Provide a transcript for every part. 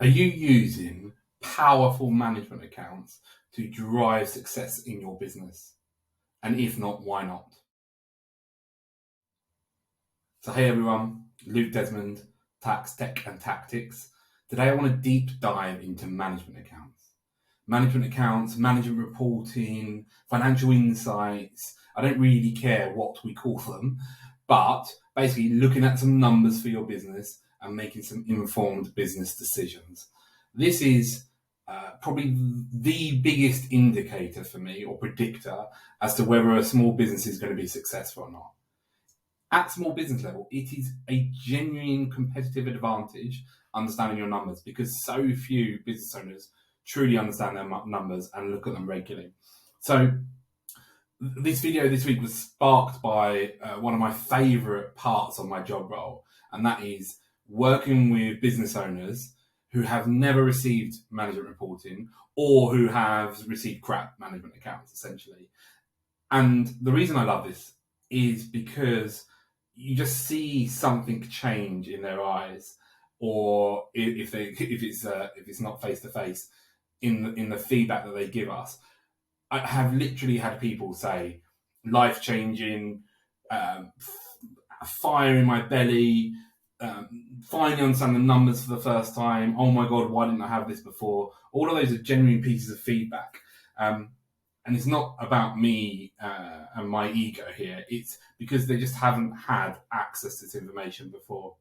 Are you using powerful management accounts to drive success in your business? And if not, why not? So, hey everyone, Luke Desmond, Tax, Tech and Tactics. Today I want to deep dive into management accounts. Management accounts, management reporting, financial insights. I don't really care what we call them, but basically looking at some numbers for your business and making some informed business decisions. This is probably the biggest indicator for me or predictor as to whether a small business is going to be successful or not. At small business level, it is a genuine competitive advantage understanding your numbers because so few business owners truly understand their numbers and look at them regularly. So this video this week was sparked by one of my favorite parts of my job role, and that is working with business owners who have never received management reporting or who have received crap management accounts, essentially. And the reason I love this is because you just see something change in their eyes, or if it's not face to face, in the feedback that they give us. I have literally had people say, life changing, fire in my belly, finally understand the numbers for the first time. Oh my God, why didn't I have this before? All of those are genuine pieces of feedback. And it's not about me and my ego here. It's because they just haven't had access to this information before.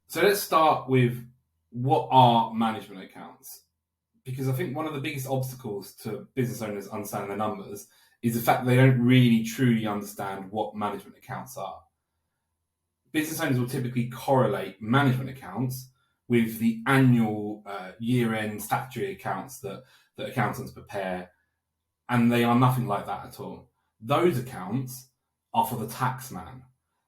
So let's start with, what are management accounts? Because I think one of the biggest obstacles to business owners understanding their numbers is the fact that they don't really truly understand what management accounts are. Business owners will typically correlate management accounts with the annual year-end statutory accounts that accountants prepare, and they are nothing like that at all. Those accounts are for the tax man.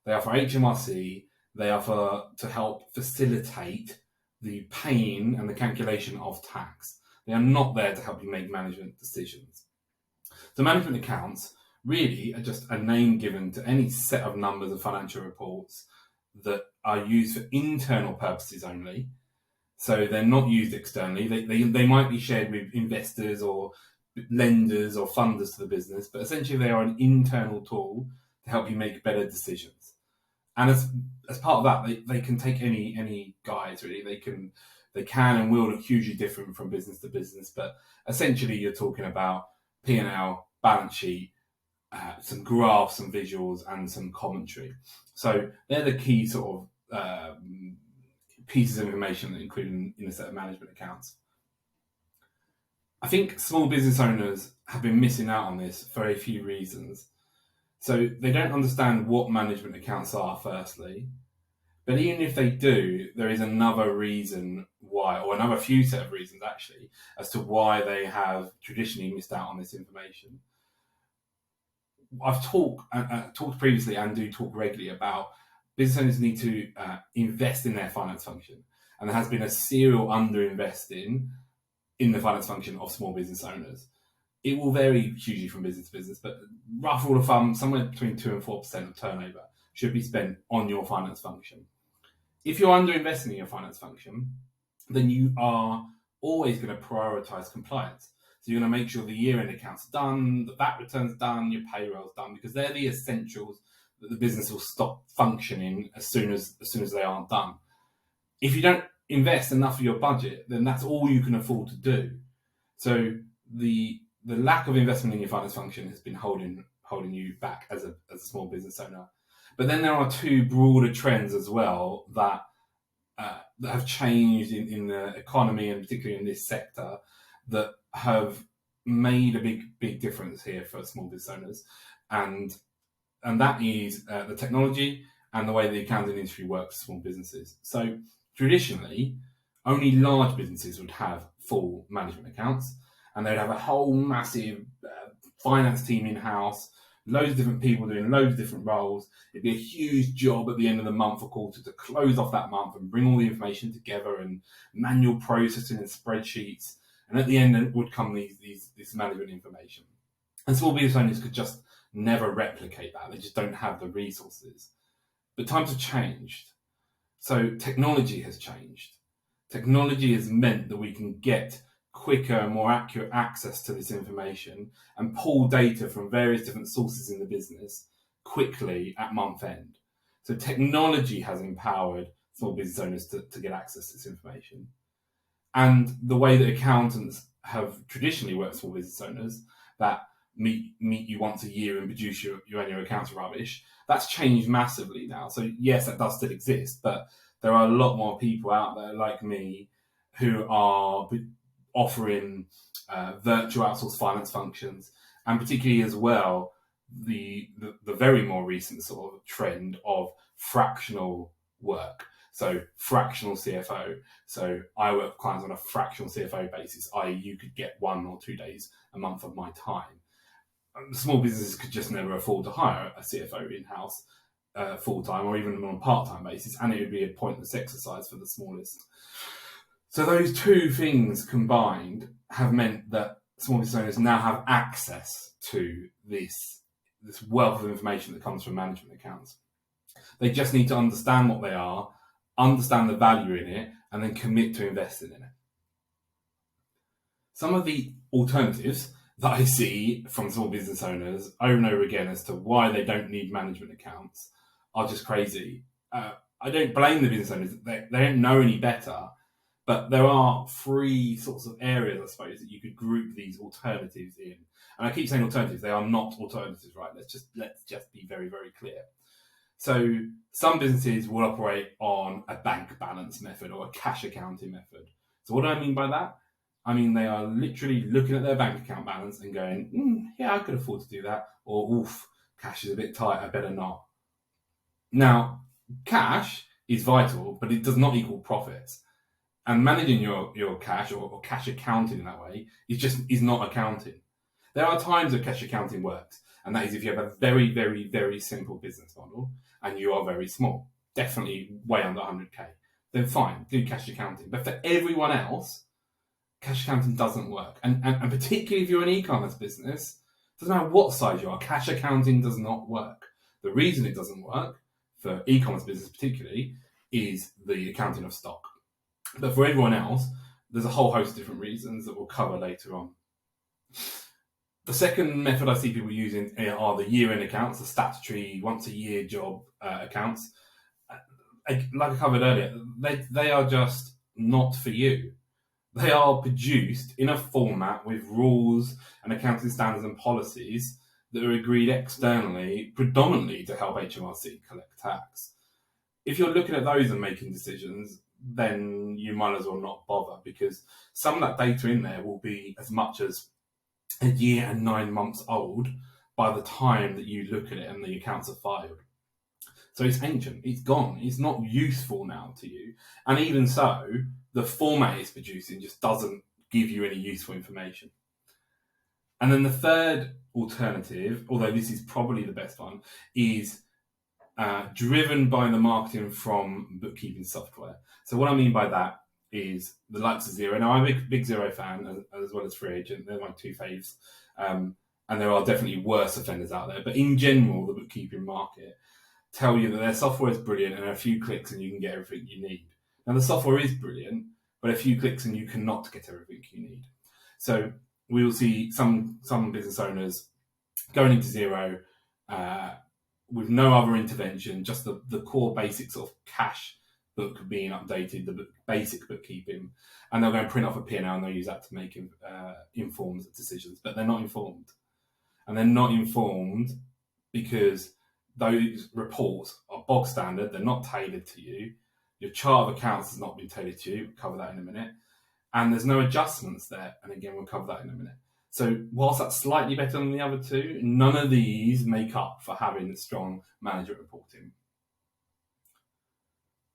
They are for HMRC. They are to help facilitate the paying and the calculation of tax. They are not there to help you make management decisions. So management accounts really are just a name given to any set of numbers and financial reports that are used for internal purposes only. So they're not used externally. They might be shared with investors or lenders or funders to the business, but essentially they are an internal tool to help you make better decisions. And as part of that, they can take any guise, really. They can and will look hugely different from business to business, but essentially you're talking about P&L, balance sheet, some graphs, some visuals, and some commentary. So they're the key sort of pieces of information that include in a set of management accounts. I think small business owners have been missing out on this for a few reasons. So they don't understand what management accounts are, firstly. But even if they do, there is another reason why, or another few set of reasons actually, as to why they have traditionally missed out on this information. I've talked previously and do talk regularly about business owners need to invest in their finance function. And there has been a serial underinvesting in the finance function of small business owners. It will vary hugely from business to business, but rough rule of thumb, somewhere between 2 and 4% of turnover should be spent on your finance function. If you're underinvesting in your finance function, then you are always going to prioritize compliance. So you're going to make sure the year-end accounts are done, the VAT returns done, your payroll's done, because they're the essentials that the business will stop functioning as soon as they aren't done. If you don't invest enough of your budget, then that's all you can afford to do. So the lack of investment in your finance function has been holding you back as a small business owner. But then there are two broader trends as well that have changed in the economy, and particularly in this sector, that have made a big difference here for small business owners, and that is the technology and the way the accounting industry works for small businesses. So traditionally, only large businesses would have full management accounts, and they'd have a whole massive finance team in-house, loads of different people doing loads of different roles. It'd be a huge job at the end of the month or quarter to close off that month and bring all the information together, and manual processing and spreadsheets. And at the end would come this management information. And small business owners could just never replicate that. They just don't have the resources. But times have changed. So technology has changed. Technology has meant that we can get quicker and more accurate access to this information and pull data from various different sources in the business quickly at month end. So technology has empowered small business owners to get access to this information. And the way that accountants have traditionally worked with small business owners, that meet you once a year and produce your annual accounts rubbish, that's changed massively now. So yes, that does still exist, but there are a lot more people out there like me who are offering virtual outsourced finance functions, and particularly as well the very more recent sort of trend of fractional work. So fractional CFO. So I work with clients on a fractional CFO basis, i.e. you could get 1 or 2 days a month of my time. Small businesses could just never afford to hire a CFO in-house full-time or even on a part-time basis, and it would be a pointless exercise for the smallest. So those two things combined have meant that small business owners now have access to this wealth of information that comes from management accounts. They just need to understand what they are, understand the value in it, and then commit to investing in it. Some of the alternatives that I see from small business owners over and over again as to why they don't need management accounts are just crazy. I don't blame the business owners. They don't know any better, but there are 3 sorts of areas, I suppose, that you could group these alternatives in. And I keep saying alternatives. They are not alternatives, right? Let's just be very, very clear. So some businesses will operate on a bank balance method or a cash accounting method. So what do I mean by that? I mean, they are literally looking at their bank account balance and going, yeah, I could afford to do that. Or, oof, cash is a bit tight, I better not. Now, cash is vital, but it does not equal profits. And managing your cash or cash accounting in that way is not accounting. There are times that cash accounting works, and that is if you have a very, very, very simple business model and you are very small, definitely way under 100k, then fine, do cash accounting. But for everyone else, cash accounting doesn't work. And particularly if you're an e-commerce business, doesn't matter what size you are, cash accounting does not work. The reason it doesn't work, for e-commerce business particularly, is the accounting of stock. But for everyone else, there's a whole host of different reasons that we'll cover later on. The second method I see people using are the year-end accounts, the statutory once-a-year job accounts. Like I covered earlier, they are just not for you. They are produced in a format with rules and accounting standards and policies that are agreed externally, predominantly to help HMRC collect tax. If you're looking at those and making decisions, then you might as well not bother, because some of that data in there will be as much as a year and 9 months old by the time that you look at it and the accounts are filed. So it's ancient, it's gone, it's not useful now to you. And even so, the format it's producing just doesn't give you any useful information. And then the third alternative, although this is probably the best one, is driven by the marketing from bookkeeping software. So what I mean by that is the likes of Xero. Now, I'm a big Xero fan, as well as Free Agent. They're my 2 faves. And there are definitely worse offenders out there. But in general, the bookkeeping market tell you that their software is brilliant and a few clicks and you can get everything you need. Now, the software is brilliant, but a few clicks and you cannot get everything you need. So we will see some business owners going into Xero with no other intervention, just the core basics of cash book being updated, the basic bookkeeping, and they'll go and print off a P&L and they'll use that to make informed decisions. But they're not informed. And they're not informed because those reports are bog standard, they're not tailored to you. Your chart of accounts has not been tailored to you. We'll cover that in a minute. And there's no adjustments there. And again, we'll cover that in a minute. So whilst that's slightly better than the other 2, none of these make up for having strong management reporting.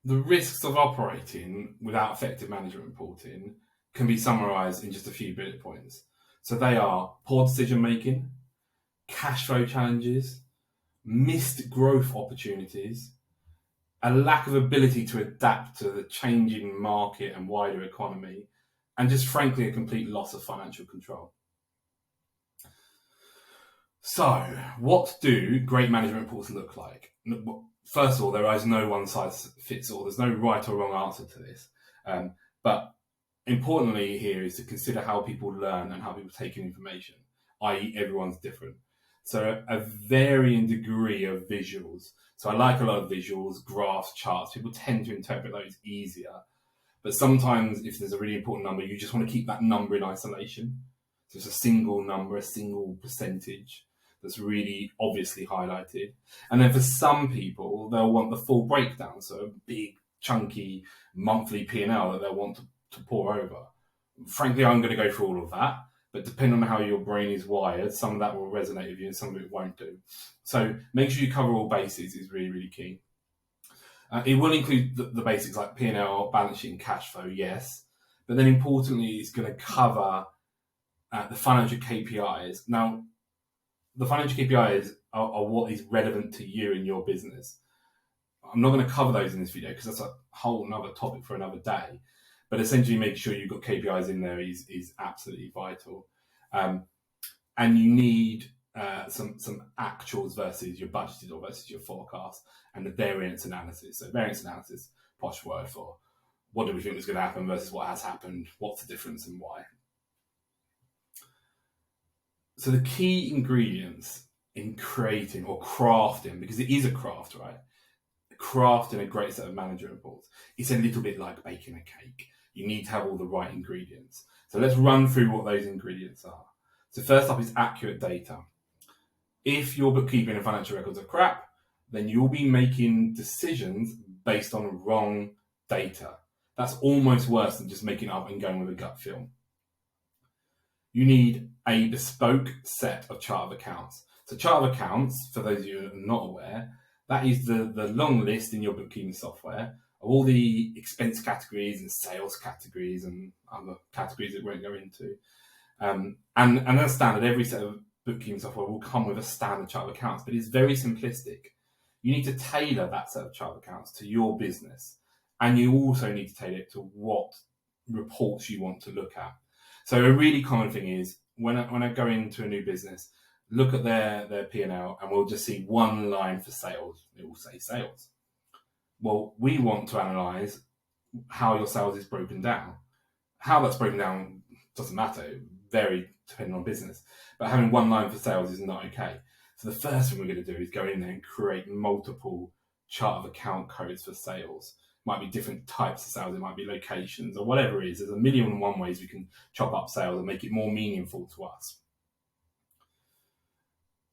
The risks of operating without effective management reporting can be summarised in just a few bullet points. So they are poor decision making, cash flow challenges, missed growth opportunities, a lack of ability to adapt to the changing market and wider economy, and just frankly a complete loss of financial control. So, what do great management reports look like? First of all, there is no one size fits all. There's no right or wrong answer to this. But importantly here is to consider how people learn and how people take in information, i.e. everyone's different. So a varying degree of visuals. So I like a lot of visuals, graphs, charts. People tend to interpret those easier. But sometimes if there's a really important number, you just want to keep that number in isolation. So it's a single number, a single percentage that's really obviously highlighted. And then for some people, they'll want the full breakdown. So a big, chunky monthly P&L that they'll want to pour over. Frankly, I'm going to go through all of that. But depending on how your brain is wired, some of that will resonate with you and some of it won't do. So make sure you cover all bases is really, really key. It will include the basics like P&L, balance sheet and cash flow, yes. But then importantly, it's going to cover the financial KPIs. Now, the financial KPIs are what is relevant to you and your business. I'm not going to cover those in this video because that's a whole another topic for another day. But essentially, make sure you've got KPIs in there is absolutely vital. And you need some actuals versus your budgeted or versus your forecast, and the variance analysis. So variance analysis, posh word for what do we think is going to happen versus what has happened, what's the difference and why. So the key ingredients in creating or crafting, because it is a craft, right? Crafting a great set of management reports. It's a little bit like baking a cake. You need to have all the right ingredients. So let's run through what those ingredients are. So first up is accurate data. If your bookkeeping and financial records are crap, then you'll be making decisions based on wrong data. That's almost worse than just making it up and going with a gut feel. You need a bespoke set of chart of accounts. So chart of accounts, for those of you who are not aware, that is the long list in your bookkeeping software of all the expense categories and sales categories and other categories that we won't go into. And as standard, every set of bookkeeping software will come with a standard chart of accounts, but it's very simplistic. You need to tailor that set of chart of accounts to your business. And you also need to tailor it to what reports you want to look at. So a really common thing is when I go into a new business, look at their P&L and we'll just see one line for sales. It will say sales. Well, we want to analyse how your sales is broken down. How that's broken down doesn't matter. It varies depending on business. But having one line for sales is not okay. So the first thing we're going to do is go in there and create multiple chart of account codes for sales. It might be different types of sales. It might be locations or whatever it is. There's a million and one ways we can chop up sales and make it more meaningful to us.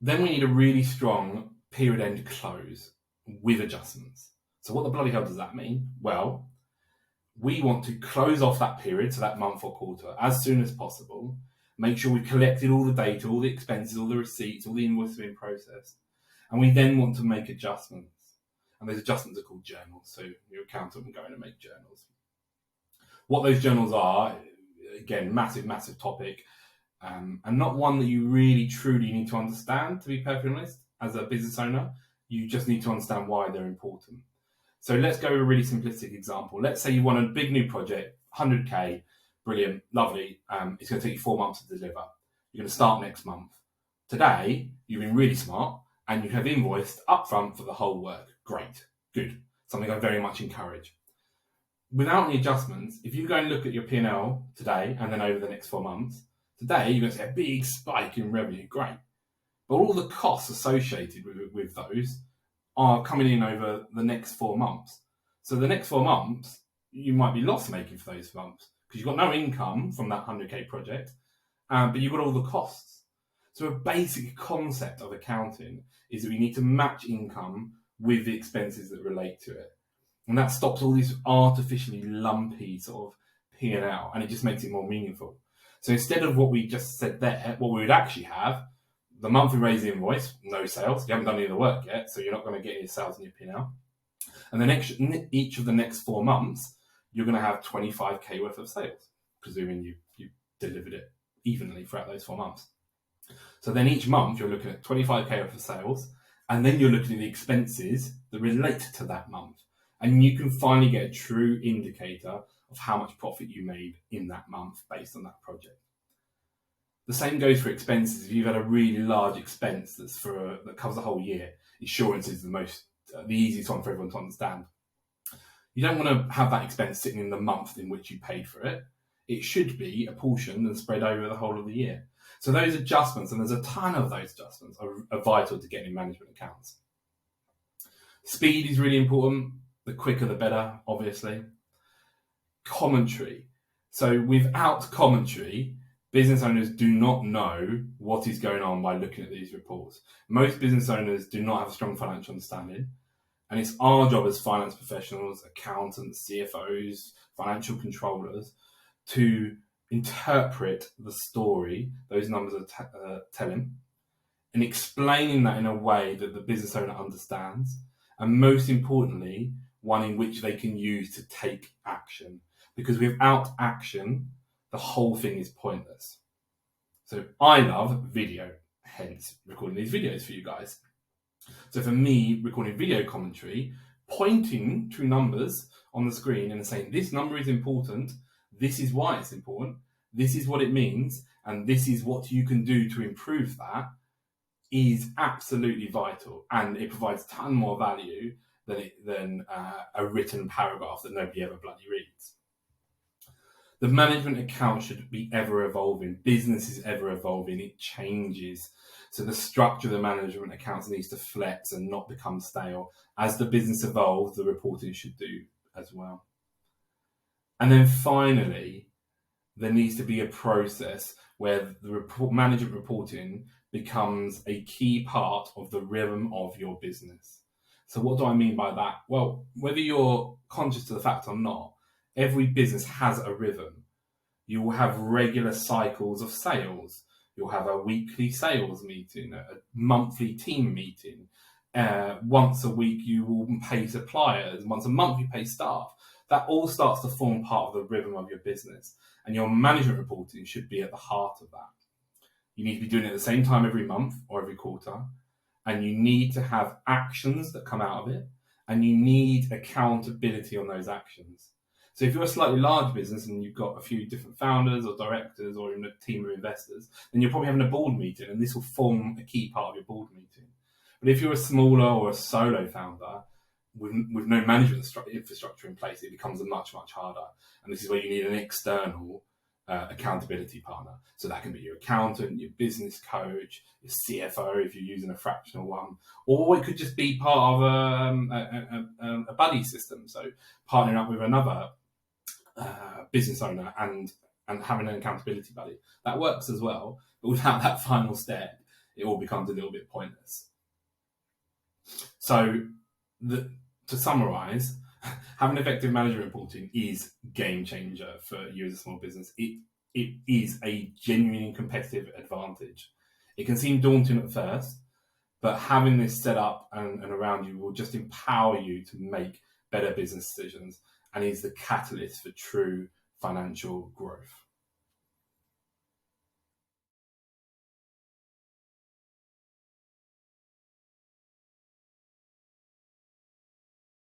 Then we need a really strong period end close with adjustments. So what the bloody hell does that mean? Well, we want to close off that period, so that month or quarter, as soon as possible. Make sure we've collected all the data, all the expenses, all the receipts, all the invoices being processed. And we then want to make adjustments. And those adjustments are called journals. So your accountant can go in and make journals. What those journals are, again, massive, massive topic. And not one that you really, truly need to understand, to be perfectly honest, as a business owner. You just need to understand why they're important. So let's go with a really simplistic example. Let's say you want a big new project, 100K, brilliant, lovely. It's going to take you 4 months to deliver. You're going to start next month. Today, you've been really smart and you have invoiced upfront for the whole work. Great, good. Something I very much encourage. Without any adjustments, if you go and look at your P&L today and then over the next 4 months, today you're going to see a big spike in revenue. Great. But all the costs associated with those are coming in over the next 4 months. So the next 4 months, you might be loss making for those months because you've got no income from that 100K project, but you've got all the costs. So a basic concept of accounting is that we need to match income with the expenses that relate to it. And that stops all these artificially lumpy sort of P&L, and it just makes it more meaningful. So instead of what we just said there, what we would actually have, the monthly raise invoice, no sales. You haven't done any of the work yet, so you're not going to get any sales in your P&L. And then each of the next 4 months, you're going to have 25K worth of sales, presuming you delivered it evenly throughout those 4 months. So then each month, you're looking at 25K worth of sales, and then you're looking at the expenses that relate to that month. And you can finally get a true indicator of how much profit you made in that month based on that project. The same goes for expenses. If you've had a really large expense that covers a whole year, insurance is the easiest one for everyone to understand. You don't want to have that expense sitting in the month in which you paid for it. It should be apportioned and spread over the whole of the year. So those adjustments, and there's a ton of those adjustments, are vital to getting management accounts. Speed is really important. The quicker the better, obviously. Commentary. So without commentary, business owners do not know what is going on by looking at these reports. Most business owners do not have a strong financial understanding. And it's our job as finance professionals, accountants, CFOs, financial controllers, to interpret the story those numbers are telling, and explaining that in a way that the business owner understands, and most importantly, one in which they can use to take action. Because without action, the whole thing is pointless. So I love video, hence recording these videos for you guys. So for me, recording video commentary, pointing to numbers on the screen and saying, this number is important, this is why it's important, this is what it means, and this is what you can do to improve that, is absolutely vital. And it provides a ton more value than a written paragraph that nobody ever bloody reads. The management account should be ever evolving. Business is ever evolving. It changes. So the structure of the management accounts needs to flex and not become stale. As the business evolves, the reporting should do as well. And then finally, there needs to be a process where the management reporting becomes a key part of the rhythm of your business. So what do I mean by that? Well, whether you're conscious of the fact or not, every business has a rhythm. You will have regular cycles of sales. You'll have a weekly sales meeting, a monthly team meeting. Once a week, you will pay suppliers. Once a month, you pay staff. That all starts to form part of the rhythm of your business. And your management reporting should be at the heart of that. You need to be doing it at the same time every month or every quarter. And you need to have actions that come out of it. And you need accountability on those actions. So if you're a slightly large business and you've got a few different founders or directors or even a team of investors, then you're probably having a board meeting, and this will form a key part of your board meeting. But if you're a smaller or a solo founder with no management infrastructure in place, it becomes much, much harder. And this is where you need an external accountability partner. So that can be your accountant, your business coach, your CFO if you're using a fractional one, or it could just be part of a buddy system. So partnering up with another business owner and having an accountability buddy. That works as well, but without that final step, it all becomes a little bit pointless. So to summarize, having effective management reporting is game changer for you as a small business. It is a genuine competitive advantage. It can seem daunting at first, but having this set up and around you will just empower you to make better business decisions and is the catalyst for true financial growth.